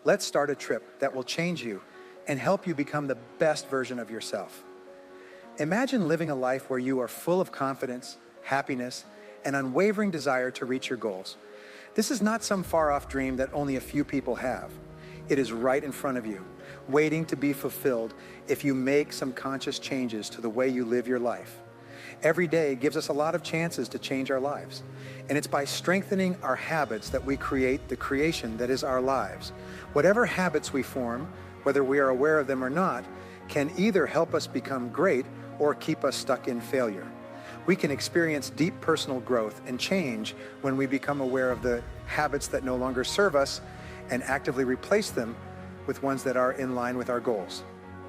Let's start a trip that will change you and help you become the best version of yourself. Imagine living a life where you are full of confidence, happiness, and unwavering desire to reach your goals. This is not some far-off dream that only a few people have. It is right in front of you, waiting to be fulfilled if you make some conscious changes to the way you live your life. Every day gives us a lot of chances to change our lives. And it's by strengthening our habits that we create the creation that is our lives. Whatever habits we form, whether we are aware of them or not, can either help us become great or keep us stuck in failure. We can experience deep personal growth and change when we become aware of the habits that no longer serve us and actively replace them with ones that are in line with our goals.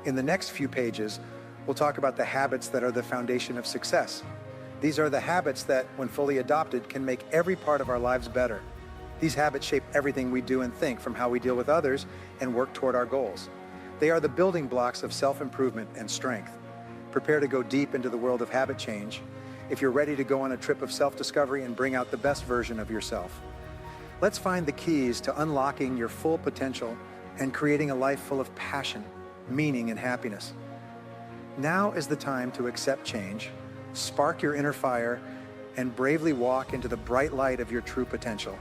In the next few pages, we'll talk about the habits that are the foundation of success. These are the habits that, when fully adopted, can make every part of our lives better. These habits shape everything we do and think, from how we deal with others and work toward our goals. They are the building blocks of self-improvement and strength. Prepare to go deep into the world of habit change if you're ready to go on a trip of self-discovery and bring out the best version of yourself. Let's find the keys to unlocking your full potential and creating a life full of passion, meaning, and happiness. Now is the time to accept change, spark your inner fire, and bravely walk into the bright light of your true potential.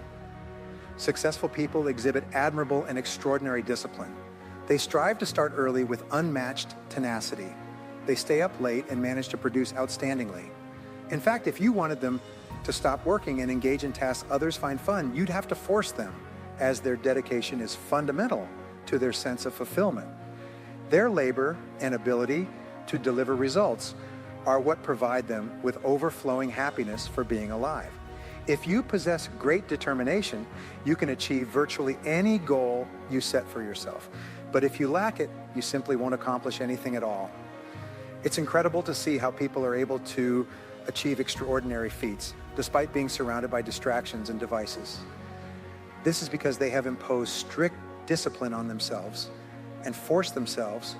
Successful people exhibit admirable and extraordinary discipline. They strive to start early with unmatched tenacity. They stay up late and manage to produce outstandingly. In fact, if you wanted them to stop working and engage in tasks others find fun, you'd have to force them, as their dedication is fundamental to their sense of fulfillment. Their labor and ability to deliver results are what provide them with overflowing happiness for being alive. If you possess great determination, you can achieve virtually any goal you set for yourself. But if you lack it, you simply won't accomplish anything at all. It's incredible to see how people are able to achieve extraordinary feats, despite being surrounded by distractions and devices. This is because they have imposed strict discipline on themselves and forced themselves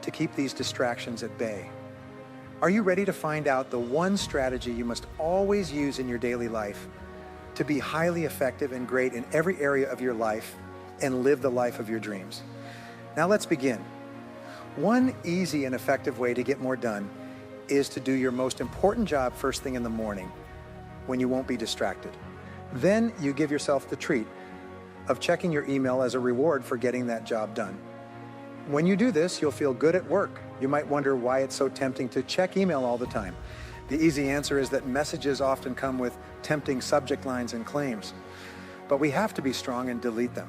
to keep these distractions at bay. Are you ready to find out the one strategy you must always use in your daily life to be highly effective and great in every area of your life and live the life of your dreams? Now let's begin. One easy and effective way to get more done is to do your most important job first thing in the morning when you won't be distracted. Then you give yourself the treat of checking your email as a reward for getting that job done. When you do this, you'll feel good at work. You might wonder why it's so tempting to check email all the time. The easy answer is that messages often come with tempting subject lines and claims. But we have to be strong and delete them.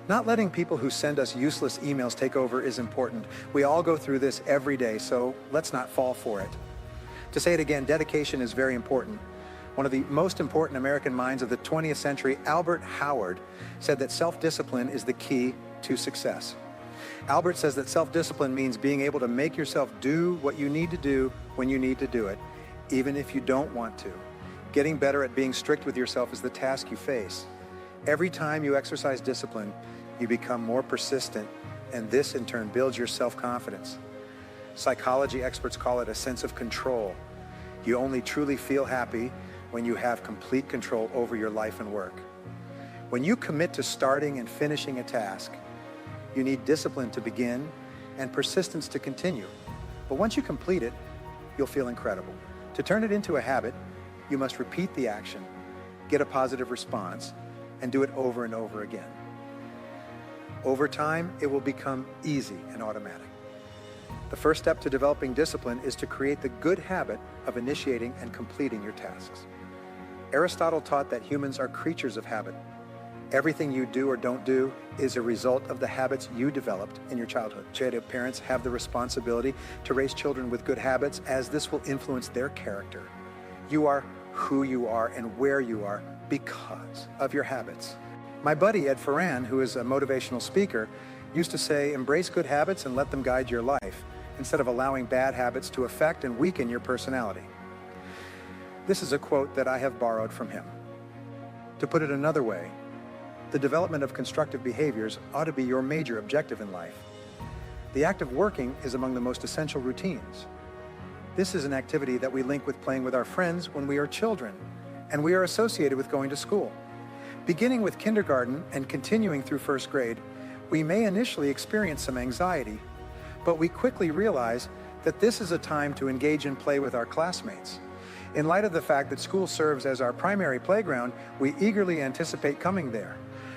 Not letting people who send us useless emails take over is important. We all go through this every day, so let's not fall for it. To say it again, dedication is very important. One of the most important American minds of the 20th century, Albert Howard, said that self-discipline is the key to success. Albert says that self-discipline means being able to make yourself do what you need to do when you need to do it, even if you don't want to. Getting better at being strict with yourself is the task you face. Every time you exercise discipline, you become more persistent, and this in turn builds your self-confidence. Psychology experts call it a sense of control. You only truly feel happy when you have complete control over your life and work. When you commit to starting and finishing a task, you need discipline to begin and persistence to continue. But once you complete it, you'll feel incredible. To turn it into a habit, you must repeat the action, get a positive response, and do it over and over again. Over time, it will become easy and automatic. The first step to developing discipline is to create the good habit of initiating and completing your tasks. Aristotle taught that humans are creatures of habit. Everything you do or don't do is a result of the habits you developed in your childhood. Parents have the responsibility to raise children with good habits, as this will influence their character. You are who you are and where you are because of your habits. My buddy Ed Ferran, who is a motivational speaker, used to say, embrace good habits and let them guide your life, instead of allowing bad habits to affect and weaken your personality. This is a quote that I have borrowed from him. To put it another way, the development of constructive behaviors ought to be your major objective in life. The act of working is among the most essential routines. This is an activity that we link with playing with our friends when we are children, and we are associated with going to school. Beginning with kindergarten and continuing through first grade, We may initially experience some anxiety, but we quickly realize that this is a time to engage in play with our classmates. In light of the fact that school serves as our primary playground, we eagerly anticipate coming there.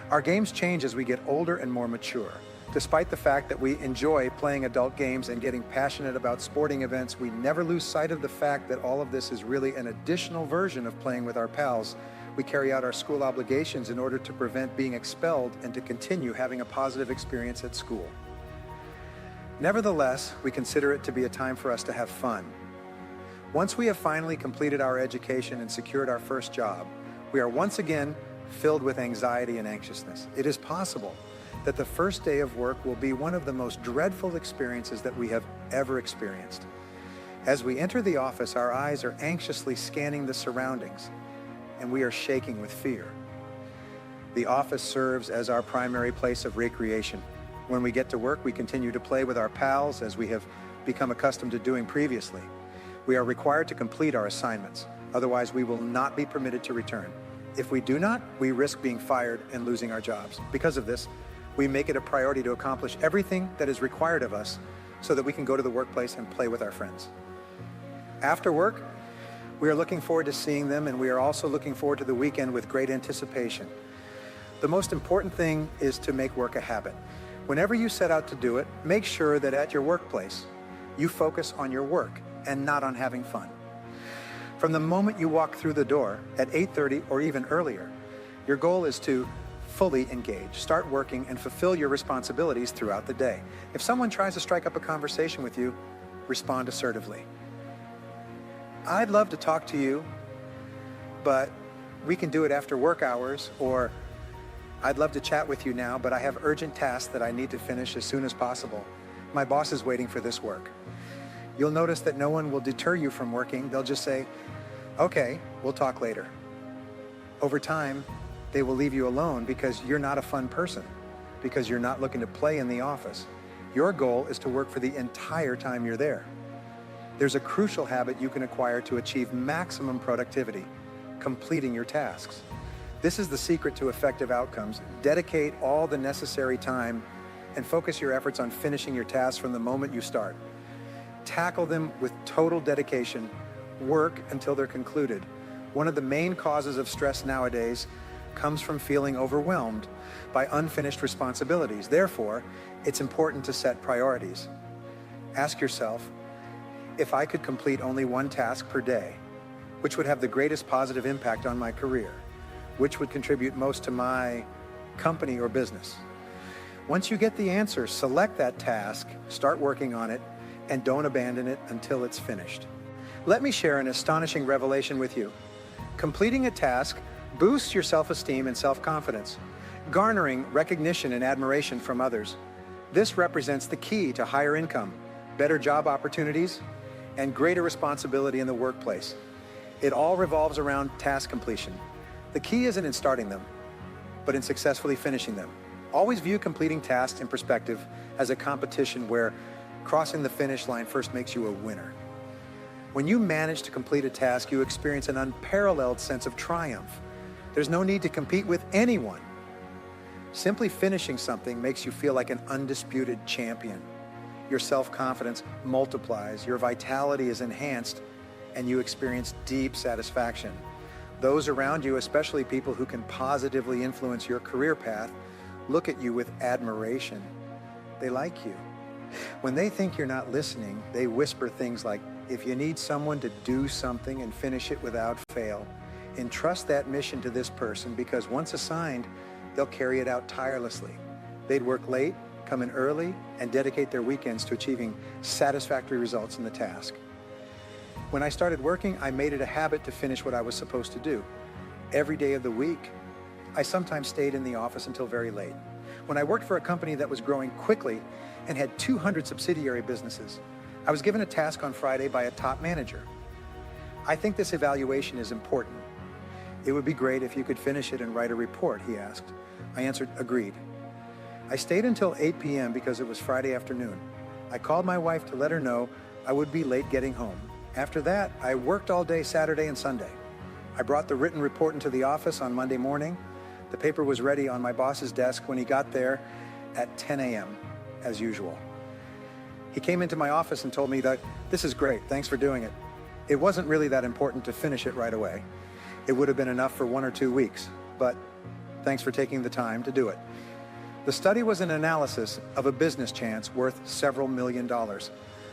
Our games change as we get older and more mature. Despite the fact that we enjoy playing adult games and getting passionate about sporting events, we never lose sight of the fact that all of this is really an additional version of playing with our pals. We carry out our school obligations in order to prevent being expelled and to continue having a positive experience at school. Nevertheless, we consider it to be a time for us to have fun. Once we have finally completed our education and secured our first job, we are once again filled with anxiety and anxiousness. It is possible that the first day of work will be one of the most dreadful experiences that we have ever experienced. As we enter the office, our eyes are anxiously scanning the surroundings, and we are shaking with fear. The office serves as our primary place of recreation. When we get to work, we continue to play with our pals as we have become accustomed to doing previously. We are required to complete our assignments. Otherwise, we will not be permitted to return. If we do not, we risk being fired and losing our jobs. Because of this, we make it a priority to accomplish everything that is required of us so that we can go to the workplace and play with our friends. After work, we are looking forward to seeing them, and we are also looking forward to the weekend with great anticipation. The most important thing is to make work a habit. Whenever you set out to do it, make sure that at your workplace, you focus on your work and not on having fun. From the moment you walk through the door at 8:30 or even earlier, your goal is to fully engage, start working, and fulfill your responsibilities throughout the day. If someone tries to strike up a conversation with you, respond assertively. I'd love to talk to you, but we can do it after work hours, or I'd love to chat with you now, but I have urgent tasks that I need to finish as soon as possible. My boss is waiting for this work. You'll notice that no one will deter you from working. They'll just say, okay, we'll talk later. Over time, they will leave you alone because you're not a fun person, because you're not looking to play in the office. Your goal is to work for the entire time you're there. There's a crucial habit you can acquire to achieve maximum productivity: completing your tasks. This is the secret to effective outcomes. Dedicate all the necessary time and focus your efforts on finishing your tasks from the moment you start. Tackle them with total dedication. Work until they're concluded. One of the main causes of stress nowadays comes from feeling overwhelmed by unfinished responsibilities. Therefore, it's important to set priorities. Ask yourself, if I could complete only one task per day, which would have the greatest positive impact on my career? Which would contribute most to my company or business? Once you get the answer, select that task, start working on it, and don't abandon it until it's finished. Let me share an astonishing revelation with you. Completing a task boosts your self-esteem and self-confidence, garnering recognition and admiration from others. This represents the key to higher income, better job opportunities, and greater responsibility in the workplace. It all revolves around task completion. The key isn't in starting them, but in successfully finishing them. Always view completing tasks in perspective as a competition where crossing the finish line first makes you a winner. When you manage to complete a task, you experience an unparalleled sense of triumph. There's no need to compete with anyone. Simply finishing something makes you feel like an undisputed champion. Your self-confidence multiplies, your vitality is enhanced, and you experience deep satisfaction. Those around you, especially people who can positively influence your career path, look at you with admiration. They like you. When they think you're not listening, they whisper things like, if you need someone to do something and finish it without fail, entrust that mission to this person, because once assigned, they'll carry it out tirelessly. They'd work late, come in early, and dedicate their weekends to achieving satisfactory results in the task. When I started working, I made it a habit to finish what I was supposed to do. Every day of the week, I sometimes stayed in the office until very late. When I worked for a company that was growing quickly and had 200 subsidiary businesses, I was given a task on Friday by a top manager. I think this evaluation is important. It would be great if you could finish it and write a report, he asked. I answered, agreed. I stayed until 8 p.m. because it was Friday afternoon. I called my wife to let her know I would be late getting home. After that, I worked all day Saturday and Sunday. I brought the written report into the office on Monday morning. The paper was ready on my boss's desk when he got there, at 10 a.m. as usual. He came into my office and told me that, "This is great, thanks for doing it. It wasn't really that important to finish it right away. It would have been enough for 1 or 2 weeks, but thanks for taking the time to do it." The study was an analysis of a business chance worth several $1,000,000.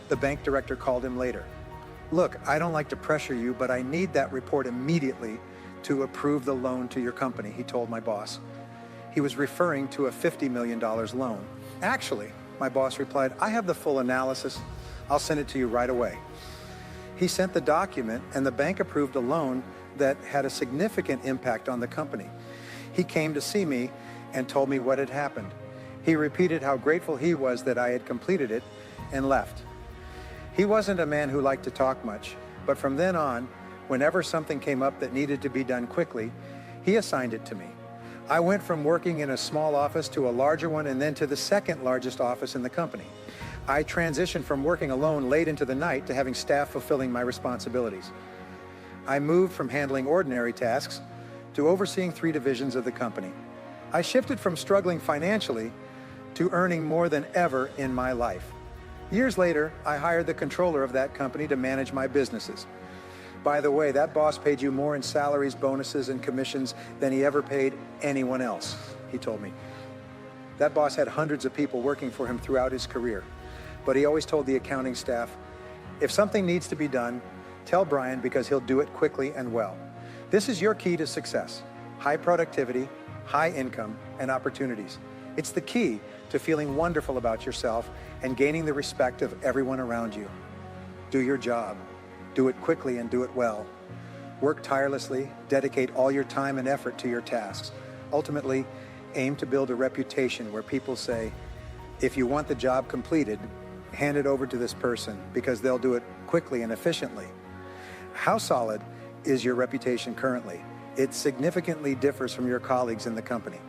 The bank director called him later. "Look, I don't like to pressure you, but I need that report immediately to approve the loan to your company," he told my boss. He was referring to a $50 million loan. "Actually," my boss replied, "I have the full analysis. I'll send it to you right away." He sent the document, and the bank approved a loan that had a significant impact on the company. He came to see me and told me what had happened. He repeated how grateful he was that I had completed it and left. He wasn't a man who liked to talk much, but from then on, whenever something came up that needed to be done quickly, he assigned it to me. I went from working in a small office to a larger one and then to the second largest office in the company. I transitioned from working alone late into the night to having staff fulfilling my responsibilities. I moved from handling ordinary tasks to overseeing 3 divisions of the company. I shifted from struggling financially to earning more than ever in my life. Years later, I hired the controller of that company to manage my businesses. "By the way, that boss paid you more in salaries, bonuses, and commissions than he ever paid anyone else," he told me. That boss had hundreds of people working for him throughout his career, but he always told the accounting staff, "If something needs to be done, tell Brian because he'll do it quickly and well." This is your key to success: high productivity, high income, and opportunities. It's the key to feeling wonderful about yourself and gaining the respect of everyone around you. Do your job. Do it quickly and do it well. Work tirelessly, dedicate all your time and effort to your tasks. Ultimately, aim to build a reputation where people say, "If you want the job completed, hand it over to this person because they'll do it quickly and efficiently." How solid is your reputation currently? It significantly differs from your colleagues in the company.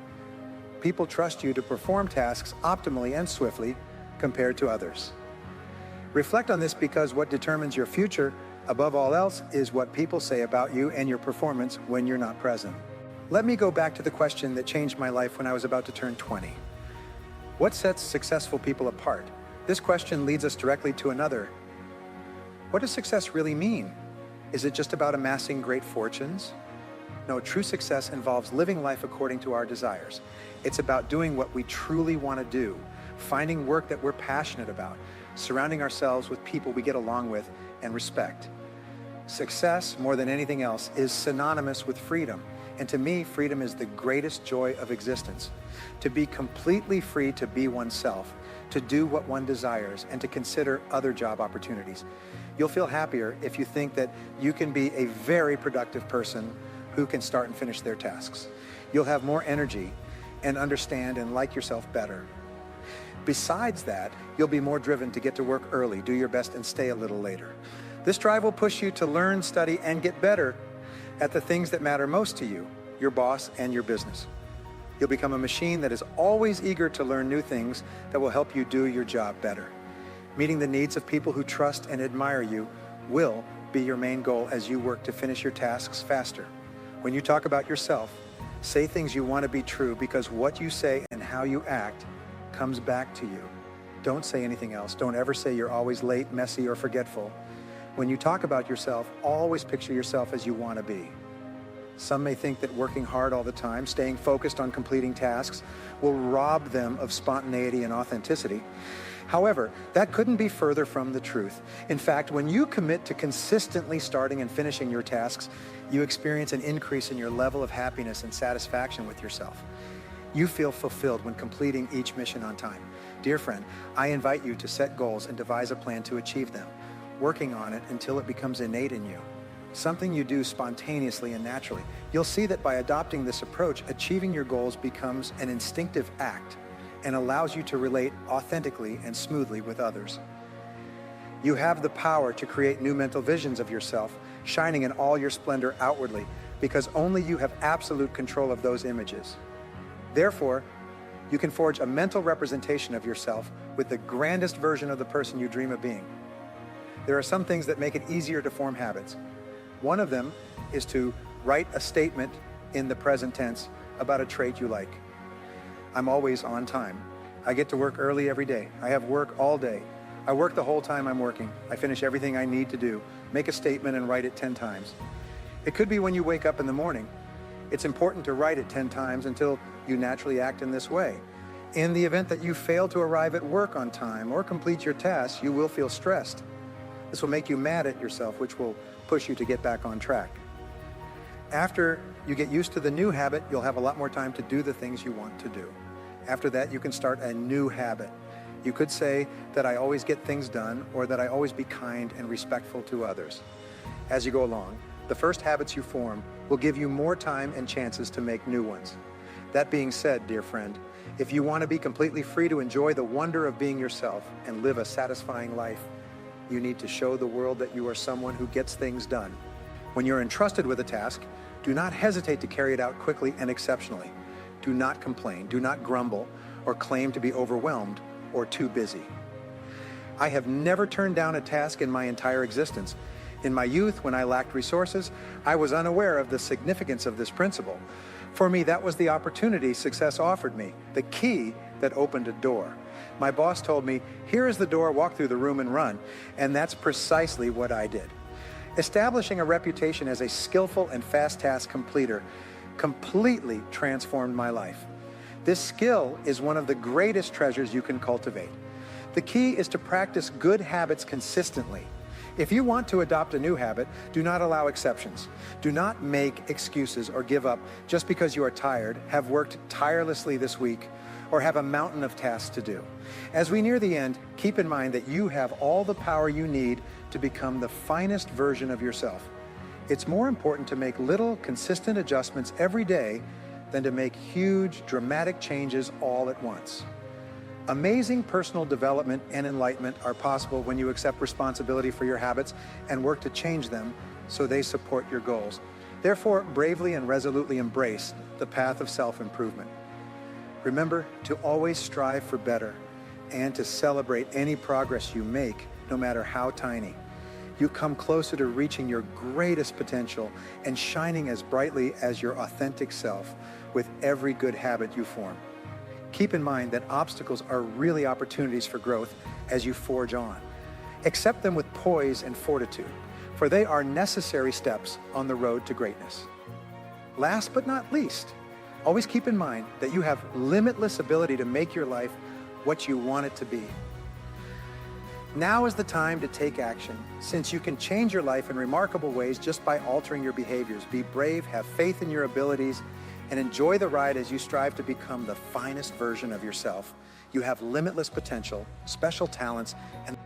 People trust you to perform tasks optimally and swiftly compared to others. Reflect on this because what determines your future, above all else, is what people say about you and your performance when you're not present. Let me go back to the question that changed my life when I was about to turn 20. What sets successful people apart? This question leads us directly to another. What does success really mean? Is it just about amassing great fortunes? No, true success involves living life according to our desires. It's about doing what we truly want to do, finding work that we're passionate about, surrounding ourselves with people we get along with and respect. Success, more than anything else, is synonymous with freedom. And to me, freedom is the greatest joy of existence. To be completely free to be oneself, to do what one desires, and to consider other job opportunities. You'll feel happier if you think that you can be a very productive person who can start and finish their tasks. You'll have more energy and understand and like yourself better. Besides that, you'll be more driven to get to work early, do your best, and stay a little later. This drive will push you to learn, study, and get better at the things that matter most to you, your boss and your business. You'll become a machine that is always eager to learn new things that will help you do your job better. Meeting the needs of people who trust and admire you will be your main goal as you work to finish your tasks faster. When you talk about yourself, say things you want to be true because what you say and how you act comes back to you. Don't say anything else. Don't ever say you're always late, messy, or forgetful. When you talk about yourself, always picture yourself as you want to be. Some may think that working hard all the time, staying focused on completing tasks, will rob them of spontaneity and authenticity. However, that couldn't be further from the truth. In fact, when you commit to consistently starting and finishing your tasks, you experience an increase in your level of happiness and satisfaction with yourself. You feel fulfilled when completing each mission on time. Dear friend, I invite you to set goals and devise a plan to achieve them, working on it until it becomes innate in you, something you do spontaneously and naturally. You'll see that by adopting this approach, achieving your goals becomes an instinctive act and allows you to relate authentically and smoothly with others. You have the power to create new mental visions of yourself, shining in all your splendor outwardly, because only you have absolute control of those images. Therefore, you can forge a mental representation of yourself with the grandest version of the person you dream of being. There are some things that make it easier to form habits. One of them is to write a statement in the present tense about a trait you like. I'm always on time. I get to work early every day. I have work all day. I work the whole time I'm working. I finish everything I need to do, make a statement and write it 10 times. It could be when you wake up in the morning. It's important to write it 10 times until you naturally act in this way. In the event that you fail to arrive at work on time or complete your tasks, you will feel stressed. This will make you mad at yourself, which will push you to get back on track. After you get used to the new habit, you'll have a lot more time to do the things you want to do. After that, you can start a new habit. You could say that I always get things done, or that I always be kind and respectful to others. As you go along, the first habits you form will give you more time and chances to make new ones. That being said, dear friend, if you want to be completely free to enjoy the wonder of being yourself and live a satisfying life, you need to show the world that you are someone who gets things done. When you're entrusted with a task, do not hesitate to carry it out quickly and exceptionally. Do not complain, do not grumble, or claim to be overwhelmed or too busy. I have never turned down a task in my entire existence. In my youth, when I lacked resources, I was unaware of the significance of this principle. For me, that was the opportunity success offered me, the key that opened a door. My boss told me, "Here is the door, walk through the room and run." And that's precisely what I did. Establishing a reputation as a skillful and fast task completer completely transformed my life. This skill is one of the greatest treasures you can cultivate. The key is to practice good habits consistently. If you want to adopt a new habit, do not allow exceptions. Do not make excuses or give up just because you are tired, have worked tirelessly this week, or have a mountain of tasks to do. As we near the end, keep in mind that you have all the power you need to become the finest version of yourself. It's more important to make little, consistent adjustments every day than to make huge, dramatic changes all at once. Amazing personal development and enlightenment are possible when you accept responsibility for your habits and work to change them so they support your goals. Therefore, bravely and resolutely embrace the path of self-improvement. Remember to always strive for better and to celebrate any progress you make, no matter how tiny. You come closer to reaching your greatest potential and shining as brightly as your authentic self with every good habit you form. Keep in mind that obstacles are really opportunities for growth as you forge on. Accept them with poise and fortitude, for they are necessary steps on the road to greatness. Last but not least, always keep in mind that you have limitless ability to make your life what you want it to be. Now is the time to take action, since you can change your life in remarkable ways just by altering your behaviors. Be brave, have faith in your abilities, and enjoy the ride as you strive to become the finest version of yourself. You have limitless potential, special talents, and